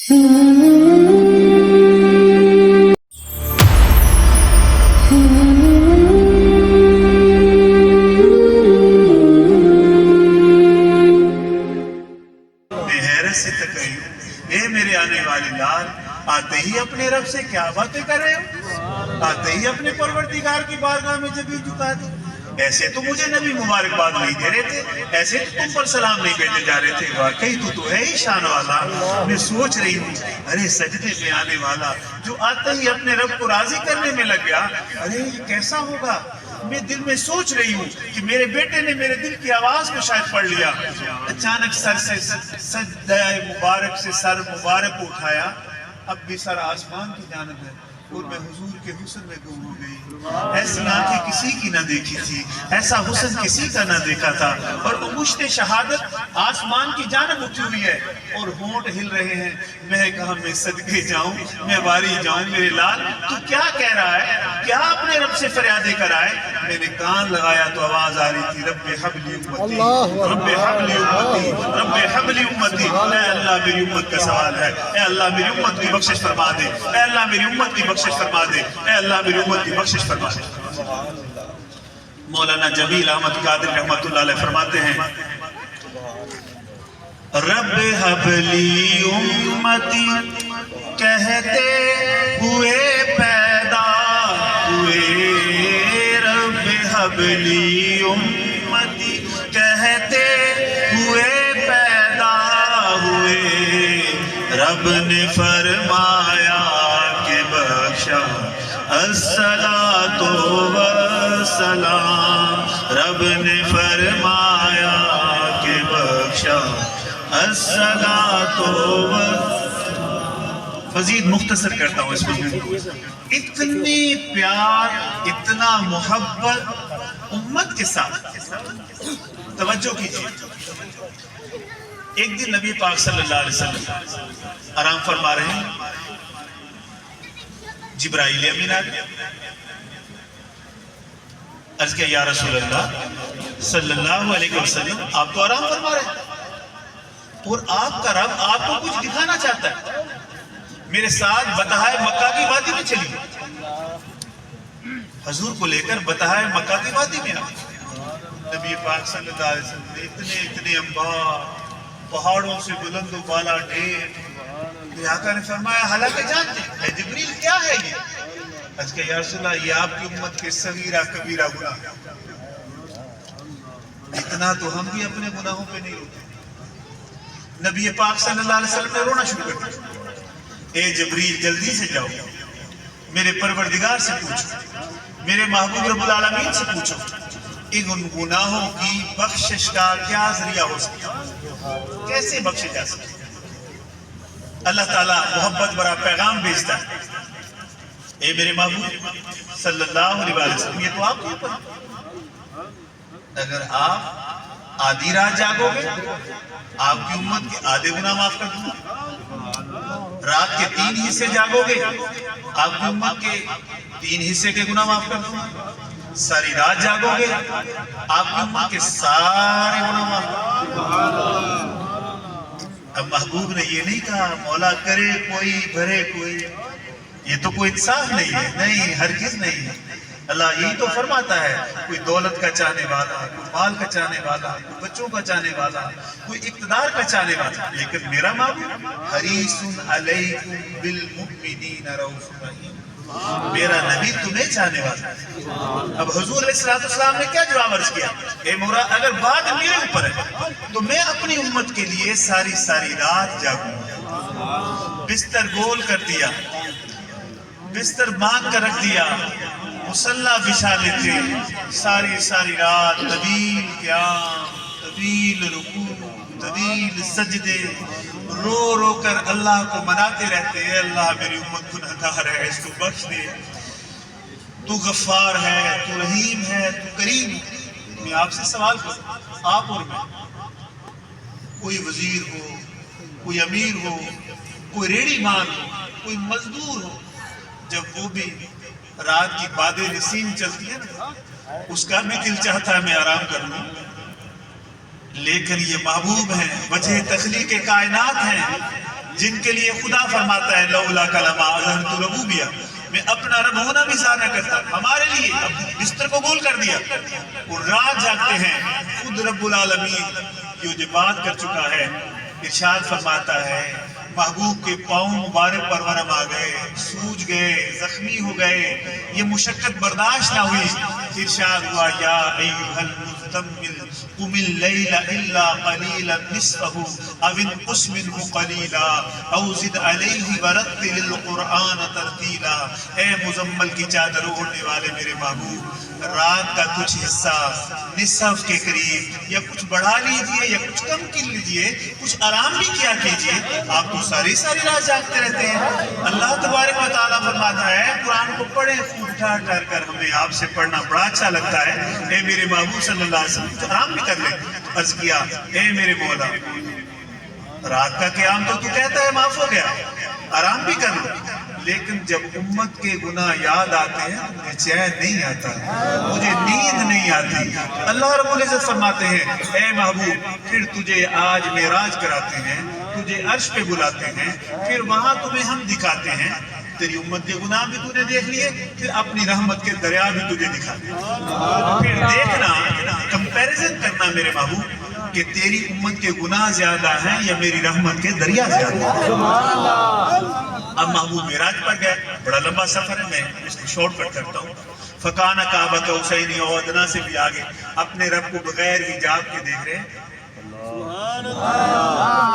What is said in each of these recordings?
حیرت سے تک رہی ہوں، اے میرے آنے والے لال، آتے ہی اپنے رب سے کیا باتیں کر رہے ہو؟ آتے ہی اپنے پروردگار کی بارگاہ میں جبیں جھکا دی۔ ایسے تو مجھے نبی مبارکباد نہیں دے رہے تھے، ایسے تو تم پر سلام نہیں بھیجے جا رہے تھے، واقعی تو ہے ہی شان والا۔ میں سوچ رہی ہوں، ارے سجدے میں آنے والا جو آتے ہی اپنے رب کو راضی کرنے میں لگ گیا، ارے یہ کیسا ہوگا؟ میں دل میں سوچ رہی ہوں کہ میرے بیٹے نے میرے دل کی آواز کو شاید پڑھ لیا۔ اچانک سر سے سجدہ مبارک سے سر مبارک اٹھایا، اب بھی سر آسمان کی جانب ہے اور میں حضور کے حسن میں گم ہو گئی۔ ایسی آنکھیں کسی کی نہ دیکھی تھی، ایسا حسن کسی کا نہ دیکھا تھا، اور انگشت شہادت آسمان کی جانب اٹھی ہوئی ہے اور ہونٹ ہل رہے ہیں۔ میں کہا میں صدقے جاؤں، میں واری جاؤں، میرے لال تو کیا کہہ رہا ہے؟ کیا اپنے رب سے فریادیں کرائے؟ میں نے کان لگایا تو آواز آ رہی تھی، رب حبلی امتی، رب حبلی امتی، رب حبلی امتی۔ اے اللہ میری امت کا سوال ہے، اے اللہ میری امت کی بخشش فرما دے، اے اللہ میری امت کی بخشش فرما دے، اے اللہ میری امت کی بخشش فرما دے۔ مولانا جمیل احمد قادری رحمت اللہ علیہ فرماتے ہیں، رب حبلی امتی کہتے ہوئے پیدا ہوئے، رب حبلی امتی کہتے ہوئے پیدا ہوئے، رب نے فرمایا کہ بخشا الصلاۃ والسلام، رب نے فرمایا کہ بخشا الصلاۃ والسلام۔ مزید مختصر کرتا ہوں اس کو، اتنی پیار، اتنا محبت امت کے ساتھ۔ توجہ کیجیے، ایک دن نبی پاک صلی اللہ علیہ وسلم آرام فرما رہے ہیں، جبرائیل امین آ گئے، عرض کیا یا رسول اللہ صلی اللہ علیہ وسلم، آپ تو آرام فرما رہے ہیں اور آپ کا رب آپ کو کچھ دکھانا چاہتا ہے، میرے ساتھ بطحائے مکہ کی وادی میں چلیے۔ حضور کو لے کر بطحائے مکہ کی وادی میں آئے۔ نبی پاک صلی اللہ علیہ وسلم نے اتنے انبار، پہاڑوں سے بلند و بالا ڈھیر، آقا نے فرمایا حالانکہ جانتے ہیں، اے جبریل کیا ہے یہ؟ عرض کہ یا رسول اللہ یہ آپ کی امت کے صغیرہ کبیرہ گناہ، اتنا تو ہم بھی اپنے گناہوں پہ نہیں روتے۔ نبی پاک صلی اللہ علیہ وسلم نے رونا شروع کر دیا، اے جبریل جلدی سے جاؤ، میرے پروردگار سے پوچھو، میرے محبوب رب العالمین سے پوچھو، ان گناہوں کی بخشش کا کیا ذریعہ ہو سکتا ہے، کیسے بخشے جا سکتے؟ اللہ تعالیٰ محبت برا پیغام بھیجتا ہے، اے میرے محبوب صلی اللہ علیہ وسلم، یہ تو آپ کے اوپر ہے، اگر آپ آدھی رات جاگو گے آپ کی امت کے آدھے گناہ معاف کر دوں گا، رات کے 3 حصے جاگو گے آپ کی امت کے 3 حصے کے گناہ معاف کر دوں گا، ساری رات جاگو گے آپ کی امت کے سارے گناہ معاف کر دوں گا۔ اب محبوب نے یہ نہیں کہا مولا کرے کوئی بھرے کوئی، یہ تو کوئی انصاف نہیں ہے، نہیں ہرگز نہیں ہے۔ اللہ یہی تو فرماتا ہے، کوئی دولت کا چاہنے والا، کوئی مال کا چاہنے والا، کوئی بچوں کا چاہنے والا، کوئی اقتدار کا چاہنے والا، لیکن میرا محبوب حریص علیکم بالمؤمنین رؤوف رحیم، میرا نبی تمہیں چاہنے والا ہے۔ اب حضور علیہ السلام نے کیا جواب عرض کیا، اے مورا اگر بات میرے اوپر ہے تو میں اپنی امت کے لیے ساری رات جاگوں گا، بستر گول کر دیا، بستر باندھ کر رکھ دیا، مصلی بچھا لیتے، ساری رات طویل قیام، طویل رکوع، طویل سجدے، رو کر اللہ کو مناتے رہتے، اے اللہ میری امت گناہگار ہے، اس کو بخش دے، تو غفار ہے، تو رحیم ہے، تو کریم ہے۔ میں آپ سے سوال کروں، آپ اور میں، کوئی وزیر ہو، کوئی امیر ہو، کوئی ریڑھی مان ہو، کوئی مزدور ہو، جب وہ بھی رات کی باد نسیم چلتی ہے نا، اس کا بھی دل چاہتا ہے میں آرام کر لوں، لیکن یہ محبوب ہیں، وجہ تخلیق کائنات ہیں، جن کے لیے خدا فرماتا ہے لولا کلمہ اظہرت ربوبیہ، میں اپنا رب ہونا بھی ظاہر کرتا، ہمارے لیے بستر کو گول کر دیا اور رات جاگتے ہیں۔ خود رب العالمین جو بات کر چکا ہے، ارشاد فرماتا ہے محبوب کے پاؤں مبارک پر ورم آ گئے، سوج گئے، زخمی ہو گئے، یہ مشقت برداشت نہ ہوئی، ارشاد ہوا یا ایھا المزمل قم اللیل الا قلیلا نصفہ او انقص منہ قلیلا او زد علیہ ورتل القرآن ترتیلا۔ اے مزمل کی چادر اوڑھنے والے میرے محبوب، رات کا کچھ حصہ نصف کے قریب یا کچھ بڑھا لیجئے یا کچھ کم کر لیجئے، کچھ آرام بھی کیا کیجئے، آپ تو ساری رات جاگتے رہتے ہیں۔ اللہ تبارک و تعالیٰ فرماتا ہے قرآن کو پڑھیں خوب ٹھہر ٹھہر کر، ہمیں آپ سے پڑھنا بڑا اچھا لگتا ہے، اے میرے محبوب صلی اللہ علیہ وسلم تو آرام بھی کر لیں۔ عرض کیا اے میرے مولا، رات کا قیام تو کہتا ہے معاف ہو گیا، آرام بھی کر لو، لیکن جب امت کے گناہ یاد آتے ہیں مجھے چین نہیں آتا، مجھے نیند نہیں آتی۔ اللہ رب العزت فرماتے ہیں اے محبوب پھر تجھے آج معراج کراتے ہیں، تجھے عرش پہ بلاتے ہیں، پھر وہاں تمہیں ہم دکھاتے ہیں، تیری امت کے گناہ بھی تُو نے دیکھ لیے، پھر اپنی رحمت کے دریا بھی تجھے دکھاتے ہیں، پھر دیکھنا کمپیریزن کرنا میرے محبوب کہ تیری امت کے گناہ زیادہ ہیں یا میری رحمت کے دریا زیادہ ہیں۔ اب محبوب معراج پر گئے، بڑا لمبا سفر ہے، میں اس کو شارٹ کٹ کرتا ہوں۔ فکان کعبہ قوسین او ادنیٰ سے بھی آگے اپنے رب کو بغیر حجاب کے دیکھ رہے ہیں۔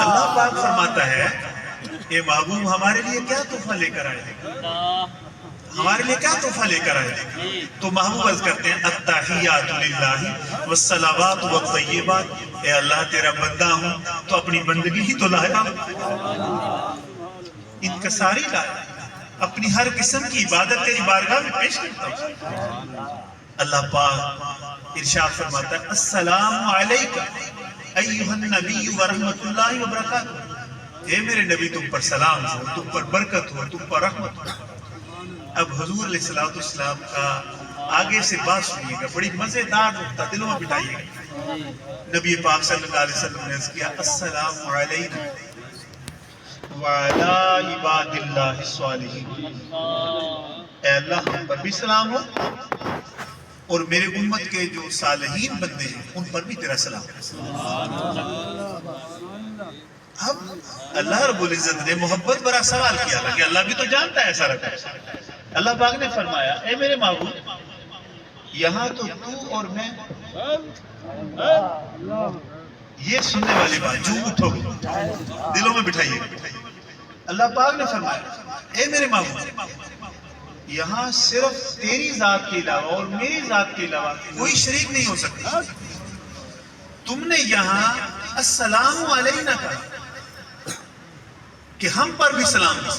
اللہ پاک فرماتا ہے اے محبوب ہمارے لیے کیا تحفہ لے کر آئے تھے، ہمارے لیے کیا تحفہ لے کر آئے تھے؟ تو محبوب عرض کرتے ہیں التحیات للہ والصلوات والطیبات، اے اللہ تیرا بندہ ہوں تو اپنی بندگی ہی تو لائے، انکساری لائے، اپنی ہر قسم کی عبادت تیری بارگاہ میں پیش کرتا ہوں۔ اللہ پاک ارشاد فرماتا ہے السلام علیکم ایھا النبی ورحمۃ اللہ وبرکاتہ، اے میرے نبی تم پر سلام ہو، تم پر برکت ہو، تم پر رحمت ہو۔ اب حضور علیہ السلام کا آگے سے بات سنیے گا، بڑی مزیدار نکتہ دلوں میں بٹھائیے گا۔ نبی پاک صلی اللہ علیہ وسلم نے عرض کیا السلام علینا وعلی عباد اللہ الصالحین، اے اللہ ہم پر بھی سلام ہو اور میرے امت کے جو صالحین بندے ہیں ان پر بھی تیرا سلام ہے۔ اب اللہ رب العزت نے محبت برا سوال کیا کہ اللہ بھی تو جانتا ہے سارا کچھ۔ اللہ پاک نے فرمایا اے میرے محبوب یہاں تو تو اور میں، یہ سننے والی بات جو اٹھو دلوں میں بٹھائیے۔ اللہ پاک نے فرمایا اے میرے محبوب یہاں صرف تیری ذات کے علاوہ اور میری ذات کے علاوہ کوئی شریک نہیں ہو سکتا۔ تم نے یہاں السلام علینا کہا کہ ہم پر بھی سلام ہو،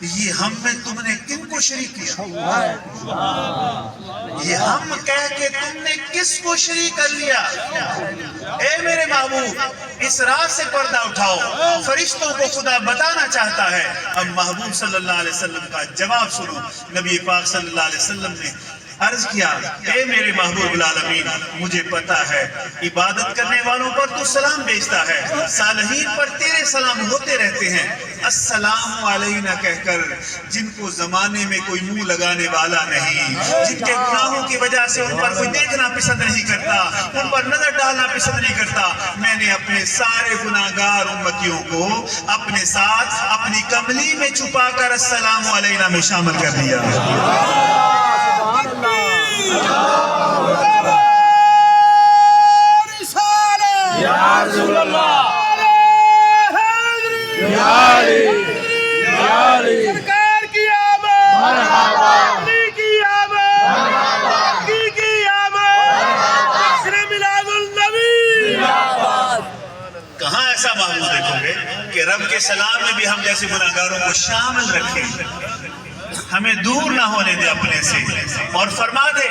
یہ ہم میں تم نے کن کو شریک کیا؟ یہ ہم کہہ کے تم نے کس کو شریک کر لیا؟ اے میرے محبوب اس رات سے پردہ اٹھاؤ، فرشتوں کو خدا بتانا چاہتا ہے۔ اب محبوب صلی اللہ علیہ وسلم کا جواب سنو۔ نبی پاک صلی اللہ علیہ وسلم نے عرض کیا اے میرے محبوب العالمین مجھے پتا ہے عبادت کرنے والوں پر تو سلام بھیجتا ہے، صالحین پر تیرے سلام ہوتے رہتے ہیں، السلام علینا کہہ کر جن کو زمانے میں کوئی منہ لگانے والا نہیں، جن کے گناہوں کی وجہ سے ان پر کوئی دیکھنا پسند نہیں کرتا، ان پر نظر ڈالنا پسند نہیں کرتا، میں نے اپنے سارے گناہگار امتیوں کو اپنے ساتھ اپنی کملی میں چھپا کر السلام علینا میں شامل کر دیا۔ یا رسول اللہ سرکار کی آمد، علی کی آمد، کی آمد، عصر میلاد النبی۔ کہاں ایسا محبوب دیکھو گے کہ رب کے سلام میں بھی ہم جیسے گناہگاروں کو شامل رکھیں، ہمیں دور نہ ہونے دے اپنے سے، اور فرما دے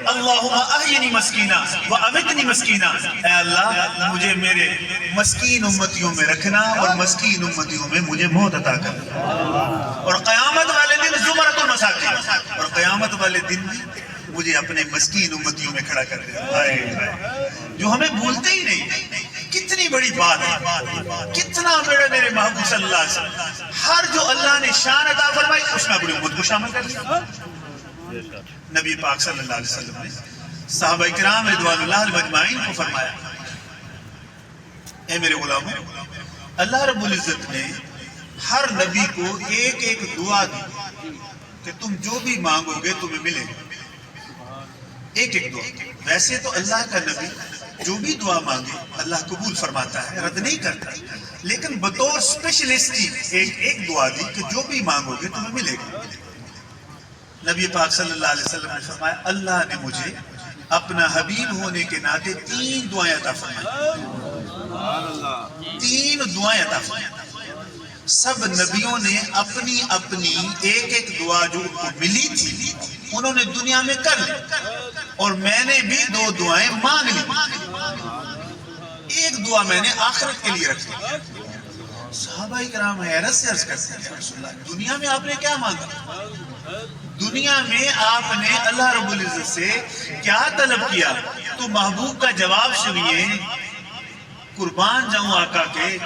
اللہم احینی مسکینہ و امیتنی مسکینہ، اے اللہ مجھے میرے مسکین امتیوں میں رکھنا اور مسکین امتیوں میں مجھے موت عطا کرنا، اور قیامت والے دن زمرۃ المساکین، اور قیامت والے دن بھی مجھے اپنے مسکین امتیوں میں کھڑا کر دے، جو ہمیں بھولتے ہی نہیں۔ کتنی بڑی بات ہے، کتنا بڑا میرے محبوب صلی اللہ علیہ وسلم، ہر جو اللہ نے شان عطا فرمائی اس میں اپنی امت کو شامل کر لیا۔ نبی پاک صلی اللہ علیہ وسلم نے صحابہ کرام رضوان اللہ علیہم اجمعین کو فرمایا، اے میرے غلاموں، اللہ رب العزت نے ہر نبی کو ایک ایک دعا دی کہ تم جو بھی مانگو گے تمہیں ملے گا، ایک ایک دعا۔ ویسے تو اللہ کا نبی جو بھی دعا مانگے اللہ قبول فرماتا ہے، رد نہیں کرتا، لیکن بطور اسپیشلسٹی ایک دعا دی کہ جو بھی مانگو گے تمہیں ملے گا۔ نبی پاک صلی اللہ علیہ وسلم نے فرمایا اللہ نے مجھے اپنا حبیب ہونے کے ناطے 3 دعائیں عطا فرمائیں، 3 دعائیں عطا فرمائیں۔ سب نبیوں نے اپنی اپنی ایک ایک دعا جو ان کو ملی تھی انہوں نے دنیا میں کر لی، اور میں نے بھی 2 دعائیں مانگ لی، ایک دعا میں نے آخرت کے لیے رکھ لی۔ صحابہ کرام حیرت سے عرض کرتے ہیں یا رسول اللہ دنیا میں آپ نے کیا مانگا؟ دنیا میں آپ نے اللہ رب العزت سے کیا طلب کیا؟ تو محبوب کا جواب سنیے، قربان جاؤں آقا کے،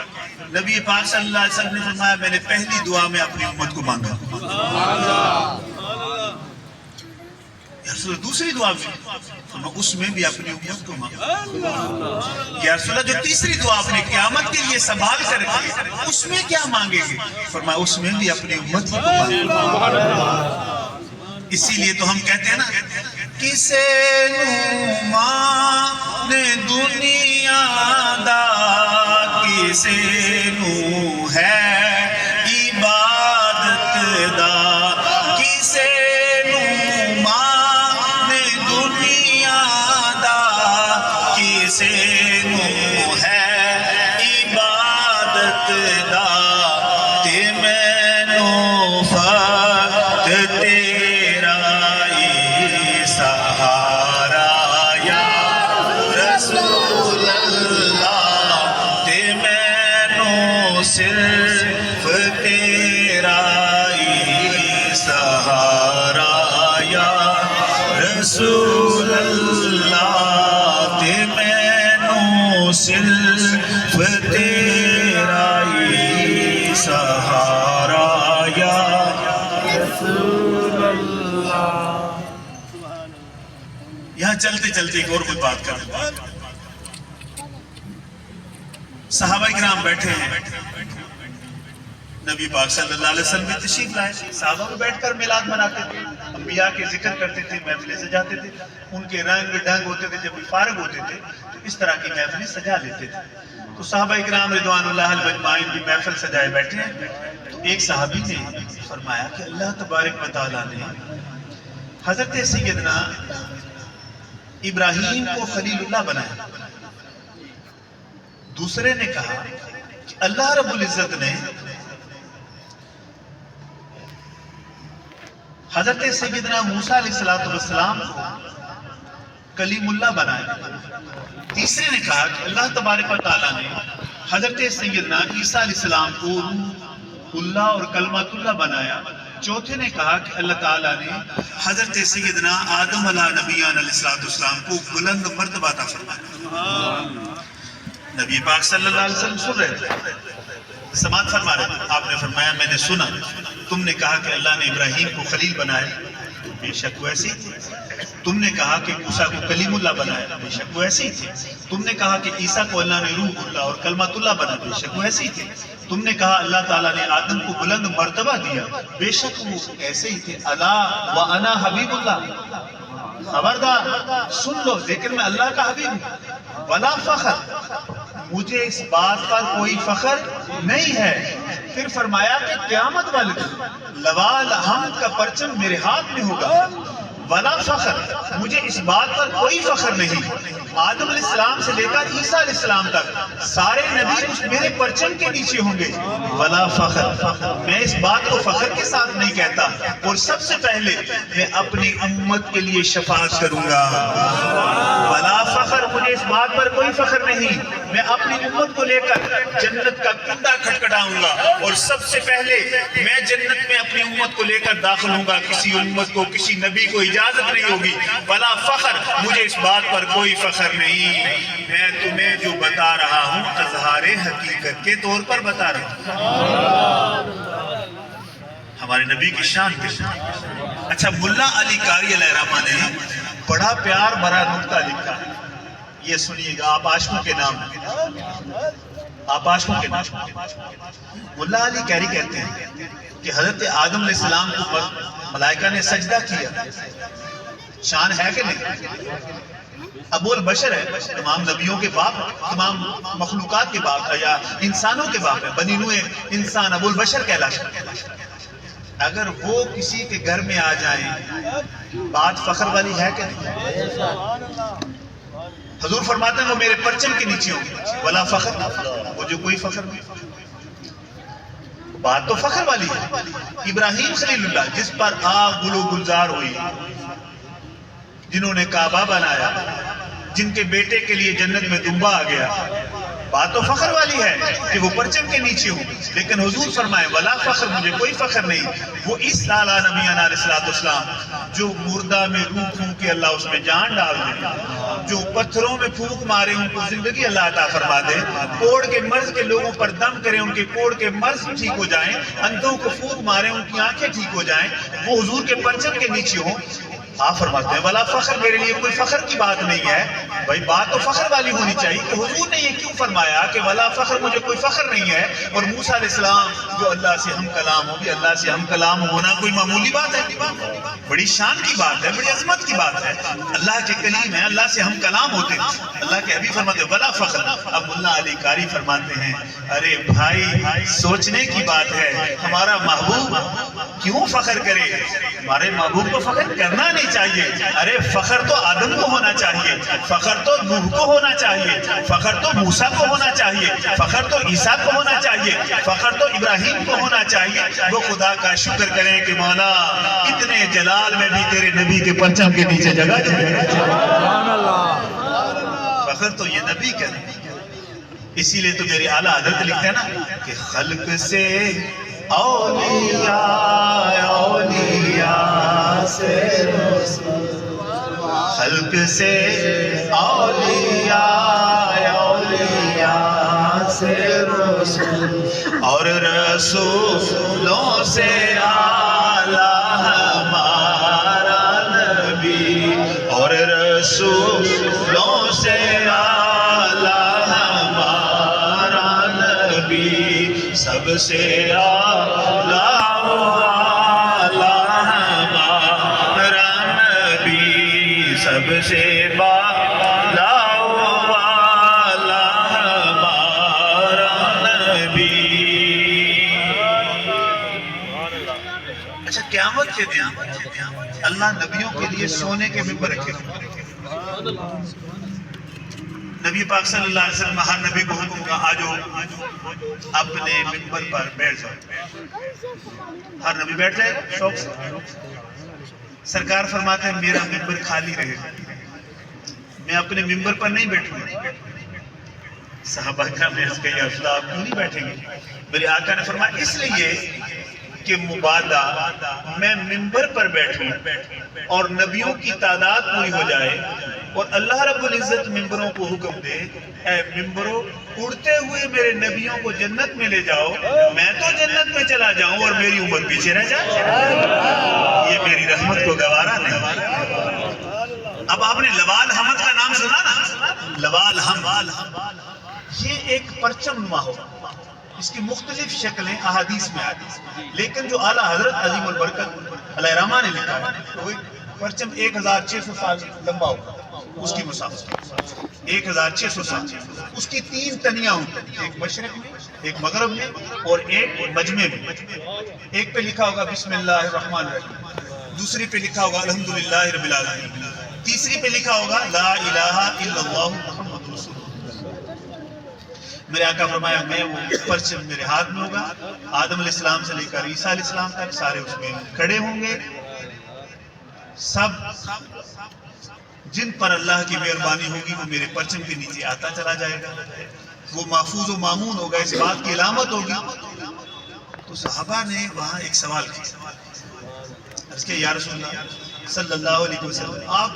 نبی پاک صلی اللہ علیہ وسلم نے فرمایا میں نے پہلی دعا میں اپنی امت کو مانگا، یا رسول اللہ دوسری دعا میں اس میں بھی اپنی امت کو مانگا، یا رسول اللہ جو تیسری دعا آپ نے قیامت کے لیے سنبھال کر رکھی اس میں کیا مانگیں گے؟ فرمایا اس میں بھی اپنی امت کو مانگا۔ اسی لیے تو ہم کہتے ہیں نا کسے نو مان دنیا دا کسے نو ہے عبادت دا، کسے نو مان دنیا دا کسے نو ہے عبادت دا، تے مینوں فقط تیرا ہی سہارا یا رسول اللہ، تے مینوں صرف تیرا ہی سہارا یا رسول اللہ، تے مینوں صرف تیرا ہی سہارا یا رسول اللہ۔ یہاں چلتے چلتے ایک اور کوئی بات کر دوں، صحابہ کرام بیٹھے ہیں، نبی پاک صلی اللہ علیہ وسلم بھی تشریف لائے، صحابہ میں بیٹھ کر میلاد مناتے تھے، انبیاء کے ذکر کرتے تھے، محفلیں سجاتے تھے، ان کے رنگ ڈھنگ ہوتے تھے، جب بھی فارغ ہوتے تھے تو اس طرح کی محفلیں سجا لیتے تھے۔ تو صحابہ کرام رضوان اللہ علیہم اجمعین بھی محفل سجائے بیٹھے ہیں، تو ایک صحابی نے فرمایا کہ اللہ تبارک و تعالیٰ نے حضرت سیدنا ابراہیم کو خلیل اللہ بنایا۔ دوسرے نے کہا کہ اللہ رب العزت نے حضرت سیدنا موسیٰ علیہ السلام کو کلیم اللہ بنایا۔ تیسرے نے کہا کہ اللہ تبارک و تعالیٰ نے حضرت سیدنا عیسیٰ علیہ السلام کو روح اللہ اور کلمۃ اللہ بنایا۔ چوتھے نے کہا کہ اللہ تعالیٰ نے حضرت سیدنا آدم علیہ نبیان علیہ السلام کو بلند مرتبہ عطا فرمایا۔ نبی پاک صلی اللہ علیہ وسلم سن رہے تھے، سماعت فرما رہے تھے، آپ نے فرمایا میں نے سنا تم نے کہا کہ اللہ نے ابراہیم کو خلیل بنایا، بے شک وہ ایسی تھی۔ تم نے کہا کہ موسیٰ کو کلیم اللہ بنایا، بے شک وہ ایسی تھی۔ تم نے کہا کہ عیسیٰ کو اللہ نے روح اللہ اور کلمۃ اللہ بنا، بے شک وہ ایسی تھی۔ تم نے کہا اللہ تعالیٰ نے آدم کو بلند مرتبہ دیا، بے شک وہ ایسے ہی تھے۔ الا وانا حبیب اللہ، خبردار سن لو لیکن میں اللہ کا حبیب ہوں۔ ولا فخر، مجھے اس بات پر کوئی فخر نہیں ہے۔ پھر فرمایا کہ قیامت والے دن لوال حمد کا پرچم میرے ہاتھ میں ہوگا۔ ولا فخر، مجھے اس بات پر کوئی فخر نہیں۔ آدم علیہ السلام سے لے کر عیسیٰ علیہ السلام تک سارے نبی اس میرے پرچم کے نیچے ہوں گے۔ ولا فخر، میں اس بات کو فخر کے ساتھ نہیں کہتا، اور سب سے پہلے میں اپنی امت کے لیے شفاعت کروں گا۔ ولا فخر، مجھے اس بات پر کوئی فخر نہیں، میں اپنی امت کو لے کر جنت کا کنڈا کھٹکھٹاؤں گا، اور سب سے پہلے میں جنت میں اپنی امت کو لے کر داخل ہوں گا۔ کسی امت کو، کسی نبی کو اجازت اجازت نہیں ہوگی. ولا فخر, مجھے اس بات پر کوئی فخر نہیں, میں تمہیں جو بتا رہا ہوں اظہار حقیقت کے طور پر بتا رہا ہوں. ہمارے نبی کی شان کے. اچھا, ملا علی قاری علیہ الرحمہ نے بڑا پیار بھرا نکتہ لکھا ہے, یہ سنیے گا. آپ عاشقوں کے نام, آپ عاشقوں کے نام. ملا علی قاری کہتے ہیں کہ حضرت آدم علیہ السلام کو ملائکہ نے سجدہ کیا. شان ہے کہ نہیں؟ ابو البشر ہے, تمام نبیوں کے باپ ہے, تمام مخلوقات کے باپ ہے, یا انسانوں کے باپ ہے, بنی نوع انسان ابو البشر کہلاتا ہے. اگر وہ کسی کے گھر میں آ جائیں بات فخر والی ہے کہ نہیں؟ حضور فرماتے ہیں وہ میرے پرچم کے نیچے ہوں ولا فخر, مجھے کوئی فخر نہیں. بات تو فخر والی ہے. ابراہیم خلیل اللہ جس پر آگ گل و گلزار ہوئی, جنہوں نے کعبہ بنایا, جن کے بیٹے کے لیے جنت میں دمبا آ گیا, بات تو فخر والی ہے کہ وہ پرچم کے نیچے ہوں. لیکن حضور فرمائے ولا فخر, مجھے کوئی فخر نہیں. وہ اس اعلیٰ نبینا علیہ السلام جو مردہ میں روح پھونک کے اللہ اس میں جان ڈال دے, جو پتھروں میں پھونک مارے ان کو زندگی اللہ عطا فرما دے, کوڑ کے مرض کے لوگوں پر دم کرے ان کے کوڑ کے مرض ٹھیک ہو جائیں, اندھوں کو پھونک مارے ان کی آنکھیں ٹھیک ہو جائیں, وہ حضور کے پرچم کے نیچے ہوں. آپ فرماتے ہیں ولا فخر, میرے لیے کوئی فخر کی بات نہیں ہے. بھائی بات تو فخر والی ہونی چاہیے کہ حضور نے یہ کیوں فرمایا کہ ولا فخر, مجھے کوئی فخر نہیں ہے. اور موسیٰ علیہ السلام جو اللہ سے ہم کلام ہوگی, اللہ سے ہم کلام ہونا کوئی معمولی بات ہے؟ بڑی شان کی بات ہے, بڑی عظمت کی بات ہے. اللہ کے کلیم ہیں, اللہ سے ہم کلام ہوتے ہیں. اللہ کے حبیب فرماتے ہیں ولا فخر. اب ملا علی قاری فرماتے ہیں ارے بھائی سوچنے کی بات ہے, ہمارا محبوب کیوں فخر کرے؟ ہمارے محبوب کو فخر کرنا نہیں چاہیے. ارے فخر تو آدم کو ہونا چاہیے, فخر تو نوح کو ہونا چاہیے, فخر تو موسیٰ کو ہونا چاہیے, فخر تو عیسیٰ کو ہونا چاہیے, فخر تو ابراہیم کو ہونا چاہیے. وہ خدا کا شکر کریں کہ مولا اتنے جلال میں بھی تیرے نبی کے پرچم کے نیچے جگہ ہے. فخر تو یہ نبی کریں. اسی لیے تو میرے اعلیٰ حضرت لکھتے ہیں نا کہ خلق سے اولیاء, اولیاء سے رسول, خلق سے اولیاء, اولیاء سے رسول, اور رسولوں سے اعلیٰ ہمارا نبی, اور رسولوں سے اعلیٰ ہمارا نبی, سب سے اعلیٰ سب سے بالا والا ہمارا نبی. اچھا, قیامت کے دن اللہ نبیوں کے لیے سونے کے ممبر رکھے گا. نبی پاک صلی اللہ علیہ وسلم ہر نبی کو حکم کا آجو اپنے ممبر پر بیٹھ جاؤ. ہر نبی بیٹھ جائے گا شوق سے. سرکار فرماتے ہیں میرا ممبر خالی رہے گا, میں اپنے ممبر پر نہیں بیٹھوں گا. صحابہ کرام نے عرض کیا رسول اللہ آپ کیوں نہیں بیٹھیں گے؟ میرے آقا نے فرمایا اس لیے کہ مبادہ میں ممبر پر بیٹھوں اور نبیوں کی تعداد پوری ہو جائے, اور اللہ رب العزت ممبروں کو حکم دے اے ممبروں اڑتے ہوئے میرے نبیوں کو جنت میں لے جاؤ, میں تو جنت میں چلا جاؤں اور میری امت پیچھے رہ جائے. یہ میری رحمت کو گوارا نہیں. اب آپ نے لوال حمد کا نام سنا نا, لوال حمد, یہ ایک پرچم نما ہوگا. اس کی مختلف شکلیں احادیث میں آتی, لیکن جو اعلیٰ حضرت عظیم البرکت علیہ الرحمہ نے لکھا ہے وہ پرچم 1600 سال لمبا ہوگا. اس کی مسافت 1600 سال. اس کی 3 تنیاں ہوتی, ایک مشرق میں, ایک مغرب میں, اور ایک مجمع میں. ایک پہ لکھا ہوگا بسم اللہ الرحمن الرحیم, دوسری پہ لکھا ہوگا الحمدللہ رب العالمین, تیسری پہ لکھا ہوگا لا الہ الا اللہ محمد رسول اللہ. میرے آقا فرمایا میں وہ پرچم میرے ہاتھ میں ہوگا, آدم علیہ السلام سے لے کر عیسیٰ علیہ السلام تک سارے اس میں کھڑے ہوں گے. سب جن پر اللہ کی مہربانی ہوگی وہ میرے پرچم کے نیچے آتا چلا جائے گا. وہ محفوظ و مامون ہوگا, اس بات کی علامت ہوگی. تو صحابہ نے وہاں ایک سوال کیا, اس کے یا رسول اللہ صلی اللہ علیہ وسلم آپ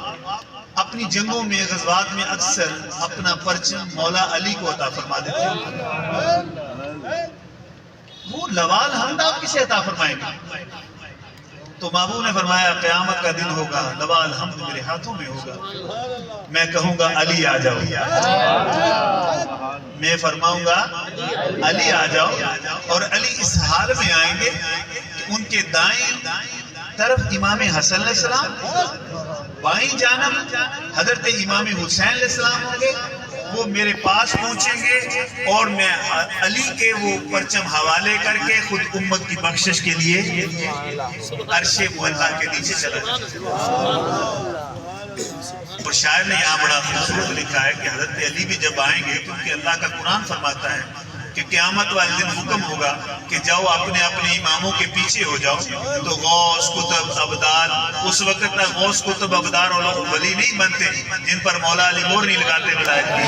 اپنی جنگوں میں غزوات میں اکثر اپنا پرچم مولا علی کو عطا فرما دیتے ہیں، وہ لوال حمد آپ کسے عطا فرمائیں گے؟ تو محبوب نے فرمایا قیامت کا دن ہوگا، لوال حمد میرے ہاتھوں میں ہوگا، میں کہوں گا علی آ جاؤ، میں فرماؤں گا علی آ جاؤ، اور علی اس حال میں آئیں گے کہ ان کے دائیں طرف امام حسن علیہ السلام، بائیں جانب حضرت امام حسین علیہ السلام ہوں گے، وہ میرے پاس پہنچیں گے اور میں علی کے وہ پرچم حوالے کر کے خود امت کی بخشش کے لیے عرش معلیٰ کے نیچے چلا جاؤں۔ اور شاعر نے یہاں بڑا خوبصورت لکھا ہے کہ حضرت علی بھی جب آئیں گے، کیونکہ اللہ کا قرآن فرماتا ہے کہ قیامت والے دن حکم ہوگا کہ جاؤ اپنے اپنے اماموں کے پیچھے ہو جاؤ، تو غوث کتب ابدال، اس وقت تک غوث کتب ابدال اور ولی نہیں بنتے جن پر مولا علی مہر نہیں لگاتے ولایت کی،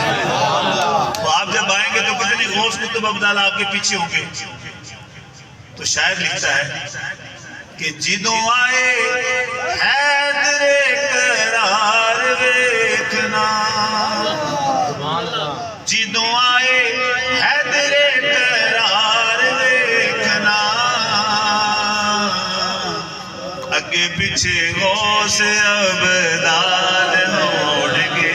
تو آپ جب آئیں گے تو کتنے غوث کتب ابدال آپ کے پیچھے ہوں گے۔ تو شاعر لکھتا ہے کہ جدوں آئے حیدر قرار ویکھنا، جدوں آئے حیدر قرار ویکھنا، اگے پیچھے غوث ابدال ہون گے،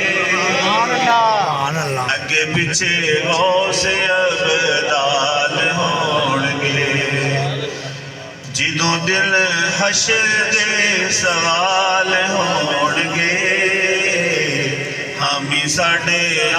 اگے پیچھے غوث ابدال ہون گے، جدوں دل حشر دے سوال ہون گے، ہم ہی ساڈے